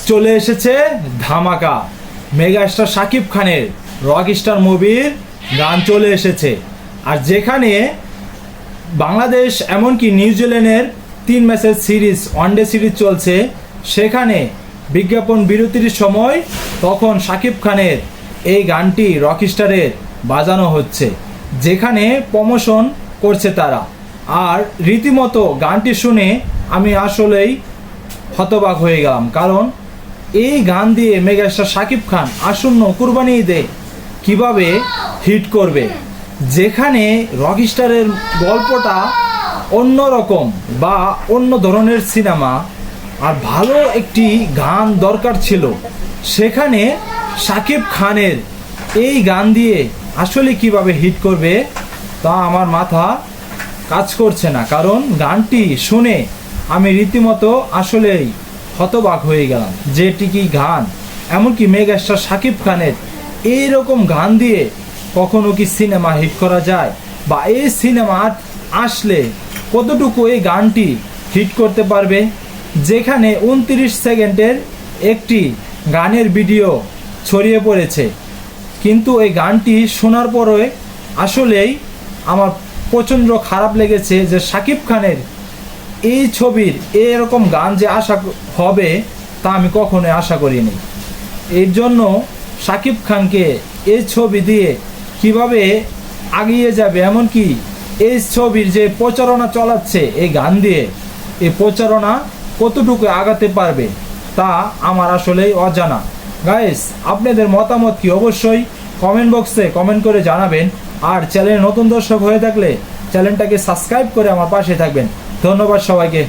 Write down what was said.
চলে এসেছে ধামাকা। মেগাস্টার শাকিব খানের রকস্টার মুভির গান চলে এসেছে। আর যেখানে বাংলাদেশ এমনকি নিউজিল্যান্ডের 3 ম্যাচের সিরিজ, ওয়ানডে সিরিজ চলছে, সেখানে বিজ্ঞাপন বিরতির সময় তখন শাকিব খানের এই গানটি রকস্টারের বাজানো হচ্ছে, যেখানে প্রমোশন করছে তারা। আর রীতিমতো গানটি শুনে আমি আসলেই হতবাক হয়ে গেলাম, কারণ এই গান দিয়ে মেগাস্টার শাকিব খান আসন্ন কুরবানি ঈদে কীভাবে হিট করবে, যেখানে রকস্টারের গল্পটা অন্যরকম বা অন্য ধরনের সিনেমা, আর ভালো একটি গান দরকার ছিল। সেখানে শাকিব খানের এই গান দিয়ে আসলে কিভাবে হিট করবে তা আমার মাথা কাজ করছে না, কারণ গানটি শুনে আমি রীতিমতো আসলেই হতবাক হয়ে গেলাম। যেটি কি গান, এমনকি মেগাস্টার শাকিব খানের এইরকম গান দিয়ে কখনো কি সিনেমা হিট করা যায়, বা এই সিনেমা আসলে কতটুকু এই গানটি হিট করতে পারবে। যেখানে 29 সেকেন্ডের একটি গানের ভিডিও ছড়িয়ে পড়েছে, কিন্তু এই গানটি শোনার পরে আসলেই আমার প্রচণ্ড খারাপ লেগেছে যে শাকিব খানের এই ছবির এরকম গান যে আশা হবে তা আমি কখনোই আশা করিনি। এর জন্য শাকিব খানকে এই ছবি দিয়ে কিভাবে এগিয়ে যাবে, এমনকি এই ছবির যে প্রচারণা চালাচ্ছে এই গান দিয়ে, এই প্রচারণা কতটুকু আগাতে পারবে তা আমার আসলেই অজানা। গাইস, আপনাদের মতামত কি অবশ্যই কমেন্ট বক্সে কমেন্ট করে জানাবেন। আর চ্যানেলে নতুন দর্শক হয়ে থাকলে চ্যানেলটাকে সাবস্ক্রাইব করে আমার পাশে থাকবেন। ধন্যবাদ সবাইকে।